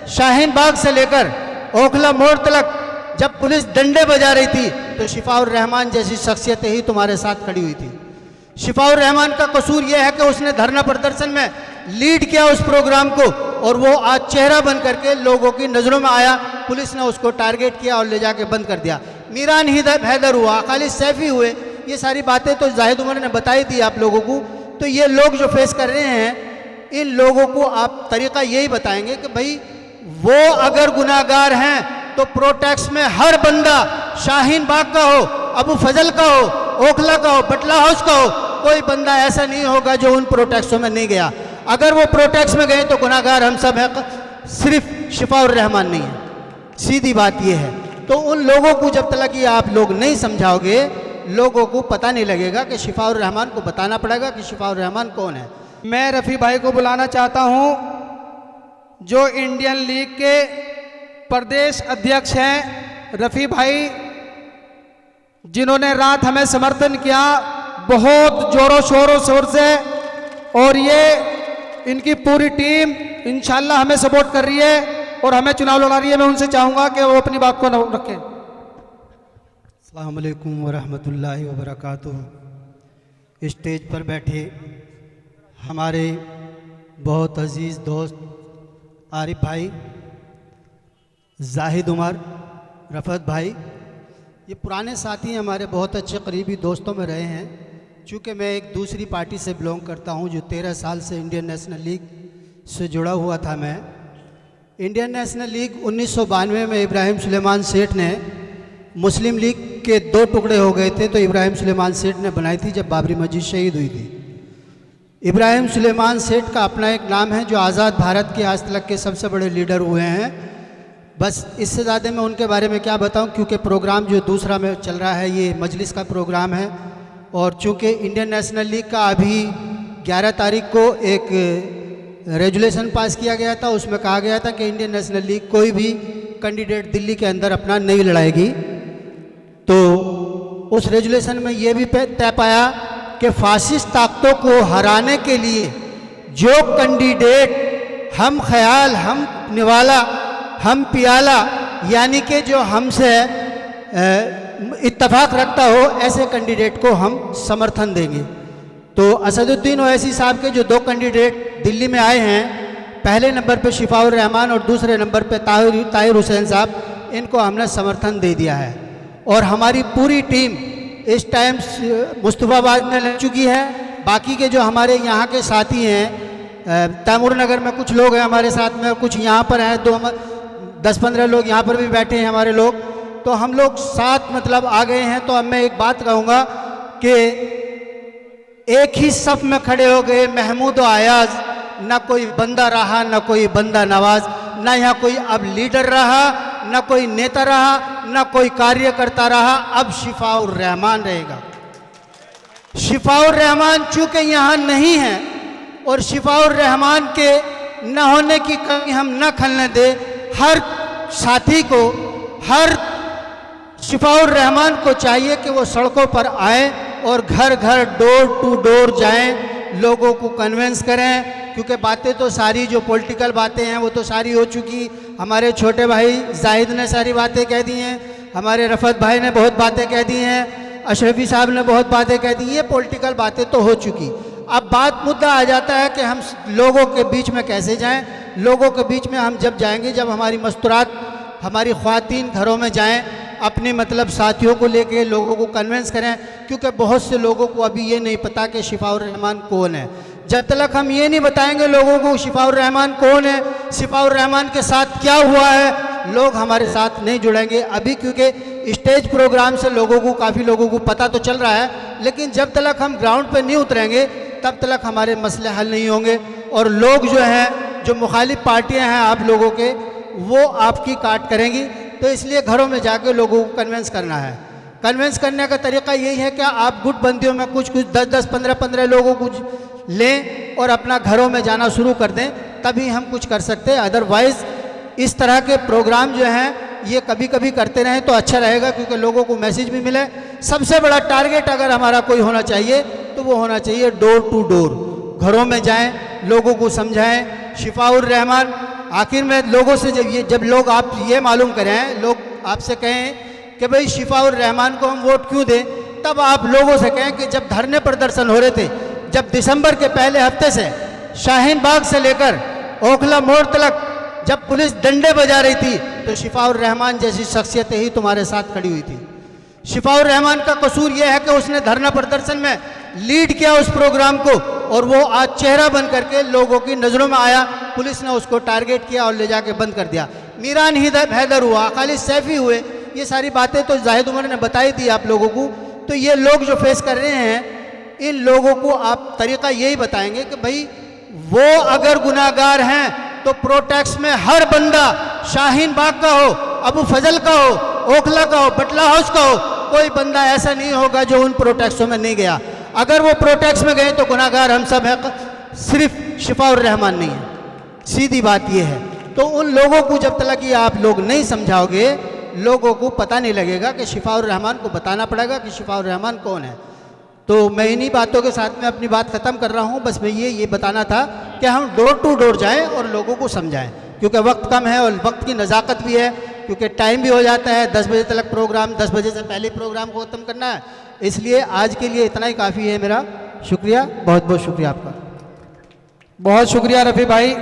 शाहीन बाग से लेकर ओखला मोड़ तक जब पुलिस डंडे बजा रही थी तो शिफाउर रहमान जैसी शख्सियतें ही तुम्हारे साथ खड़ी हुई थी। शिफाउर रहमान का कसूर यह है कि उसने धरना प्रदर्शन में लीड किया उस प्रोग्राम को, और वो आज चेहरा बन करके लोगों की नज़रों में आया। पुलिस ने उसको टारगेट किया और ले जाके बंद कर दिया। मीरान हैदर हुआ, खालिद सैफी हुए, ये सारी बातें तो जाहिद उमर ने बताई थी आप लोगों को। तो ये लोग जो फेस कर रहे हैं, इन लोगों को आप तरीका यही बताएंगे कि भाई वो अगर गुनाहगार हैं तो प्रोटेक्स में हर बंदा, शाहीन बाग का हो, अबू फजल का हो, ओखला का हो, बटला हाउस का हो, कोई बंदा ऐसा नहीं होगा जो उन प्रोटेक्सों में नहीं गया। अगर वो प्रोटेक्स में गए तो गुनाहगार हम सब हैं, सिर्फ शिफाउर रहमान नहीं है। सीधी बात ये है। तो उन लोगों को जब तक ये आप लोग नहीं समझाओगे, लोगों को पता नहीं लगेगा कि शिफाउर रहमान को बताना पड़ेगा कि शिफाउर रहमान कौन है। मैं रफ़ी भाई को बुलाना चाहता हूं, जो इंडियन लीग के प्रदेश अध्यक्ष हैं रफ़ी भाई, जिन्होंने रात हमें समर्थन किया बहुत जोरों शोरों शोर से, और ये इनकी पूरी टीम इंशाल्लाह हमें सपोर्ट कर रही है और हमें चुनाव लड़ा रही है। मैं उनसे चाहूँगा कि वो अपनी बात को रखें। अस्सलाम वालेकुम वरहमतुल्लाहि वबरकातुहू। स्टेज पर बैठे हमारे बहुत अजीज़ दोस्त आरिफ भाई, जाहिद उमर, रफ़त भाई, ये पुराने साथी हैं, हमारे बहुत अच्छे करीबी दोस्तों में रहे हैं। चूँकि मैं एक दूसरी पार्टी से बिलोंग करता हूँ जो 13 साल से इंडियन नेशनल लीग से जुड़ा हुआ था। मैं इंडियन नेशनल लीग 1992 में इब्राहिम सुलेमान सेठ ने, मुस्लिम लीग के 2 टुकड़े हो गए थे तो इब्राहिम सुलेमान सेठ ने बनाई थी जब बाबरी मस्जिद शहीद हुई थी। इब्राहिम सुलेमान सेठ का अपना एक नाम है जो आज़ाद भारत के आज तक के सबसे बड़े लीडर हुए हैं। बस इससे ज़्यादा मैं उनके बारे में क्या बताऊं, क्योंकि प्रोग्राम जो दूसरा में चल रहा है ये मजलिस का प्रोग्राम है, और चूँकि इंडियन नेशनल लीग का अभी 11 तारीख को एक रेजुलेशन पास किया गया था, उसमें कहा गया था कि इंडियन नेशनल लीग कोई भी कैंडिडेट दिल्ली के अंदर अपना नहीं लड़ाएगी। तो उस रेजुलेशन में ये भी तय पाया कि फासिस्ट ताकतों को हराने के लिए जो कैंडिडेट हम ख्याल, हम निवाला, हम पियाला, यानी कि जो हमसे इत्तफाक रखता हो, ऐसे कैंडिडेट को हम समर्थन देंगे। तो असदुद्दीन ओवैसी साहब के जो 2 कैंडिडेट दिल्ली में आए हैं, पहले नंबर पे शिफाउर रहमान और दूसरे नंबर पे ताहिर हुसैन साहब, इनको हमने समर्थन दे दिया है। और हमारी पूरी टीम इस टाइम मुस्तफ़ाबाद में लग चुकी है। बाकी के जो हमारे यहाँ के साथी हैं, तैमूर नगर में कुछ लोग हैं हमारे साथ में, कुछ यहाँ पर हैं, 10-15 लोग यहाँ पर भी बैठे हैं हमारे लोग। तो हम लोग साथ मतलब आ गए हैं। तो अब मैं एक बात कहूँगा कि एक ही सफ में खड़े हो गए महमूद और अयाज, ना कोई बंदा रहा ना कोई बंदा नवाज, ना यहाँ कोई अब लीडर रहा, ना कोई नेता रहा, ना कोई कार्यकर्ता रहा। अब शिफाउर रहमान रहेगा। शिफाउर रहमान चूँकि यहाँ नहीं है, और शिफाउर रहमान के न होने की कमी हम न खलने दे। हर साथी को, हर शिफाउर रहमान को चाहिए कि वो सड़कों पर आए और घर घर, डोर टू डोर जाएं, लोगों को कन्विंस करें। क्योंकि बातें तो सारी जो पॉलिटिकल बातें हैं वो तो सारी हो चुकी। हमारे छोटे भाई जाहिद ने सारी बातें कह दी हैं, हमारे रफ़त भाई ने बहुत बातें कह दी हैं, अशरफी साहब ने बहुत बातें कह दी। ये पॉलिटिकल बातें तो हो चुकी। अब बात मुद्दा आ जाता है कि हम लोगों के बीच में कैसे जाएं। लोगों के बीच में हम जब जाएंगे, जब हमारी मस्तूरात, हमारी ख़वातीन घरों में जाएं, अपने मतलब साथियों को लेके लोगों को कन्विंस करें। क्योंकि बहुत से लोगों को अभी ये नहीं पता कि शिफाउर रहमान कौन है। जब तक हम ये नहीं बताएंगे लोगों को शिफाउर रहमान कौन है, शिफाउर रहमान के साथ क्या हुआ है, लोग हमारे साथ नहीं जुड़ेंगे। अभी क्योंकि स्टेज प्रोग्राम से लोगों को, काफ़ी लोगों को पता तो चल रहा है, लेकिन जब तक हम ग्राउंड पे नहीं उतरेंगे तब तक हमारे मसले हल नहीं होंगे। और लोग जो हैं, जो मुखालिफ पार्टियां हैं आप लोगों के, वो आपकी काट करेंगी। तो इसलिए घरों में जाके लोगों को कन्विंस करना है। कन्विंस करने का तरीका यही है कि आप गुटबंदियों में कुछ 10-10, 15-15 लोगों को लें और अपना घरों में जाना शुरू कर दें, तभी हम कुछ कर सकते हैं। अदरवाइज़ इस तरह के प्रोग्राम जो हैं ये कभी कभी करते रहें तो अच्छा रहेगा, क्योंकि लोगों को मैसेज भी मिले। सबसे बड़ा टारगेट अगर हमारा कोई होना चाहिए तो वो होना चाहिए डोर टू डोर। घरों में जाएं, लोगों को समझाएं। शिफाउर रहमान आखिर में लोगों से जब लोग आप ये मालूम करें, लोग आपसे कहें कि भाई शिफाउर रहमान को हम वोट क्यों दें, तब आप लोगों से कहें कि जब धरने प्रदर्शन हो रहे थे, जब दिसंबर के पहले हफ्ते से शाहीन बाग से लेकर ओखला मोड़ तक जब पुलिस डंडे बजा रही थी, तो शिफाउर रहमान जैसी शख्सियतें ही तुम्हारे साथ खड़ी हुई थी। शिफाउर रहमान का कसूर यह है कि उसने धरना प्रदर्शन में लीड किया उस प्रोग्राम को, और वो आज चेहरा बन करके लोगों की नज़रों में आया। पुलिस ने उसको टारगेट किया और ले जाके बंद कर दिया। मीरान हैदर हुआ, खालिद सैफी हुए, ये सारी बातें तो जाहिद उमर ने बताई थी आप लोगों को। तो ये लोग जो फेस कर रहे हैं, इन लोगों को आप तरीका यही बताएंगे कि भाई वो अगर गुनाहगार हैं तो प्रोटेक्स में हर बंदा, शाहीन बाग का हो, अबू फजल का हो, ओखला का हो, बटला हाउस का हो, कोई बंदा ऐसा नहीं होगा जो उन प्रोटेक्सों में नहीं गया। अगर वो प्रोटेक्स में गए तो गुनाहगार हम सब हैं, सिर्फ शिफाउर रहमान नहीं है। सीधी बात ये है। तो उन लोगों को जब तक ये आप लोग नहीं समझाओगे, लोगों को पता नहीं लगेगा कि शिफाउर रहमान को बताना पड़ेगा कि शिफाउर रहमान कौन है। तो मैं इन्हीं बातों के साथ में अपनी बात ख़त्म कर रहा हूँ। बस मैं ये बताना था कि हम डोर टू डोर जाएं और लोगों को समझाएं, क्योंकि वक्त कम है और वक्त की नज़ाकत भी है, क्योंकि टाइम भी हो जाता है 10 बजे तक प्रोग्राम, 10 बजे से पहले प्रोग्राम को ख़त्म करना है। इसलिए आज के लिए इतना ही काफ़ी है मेरा। शुक्रिया, बहुत बहुत शुक्रिया आपका। बहुत शुक्रिया रफ़ी भाई।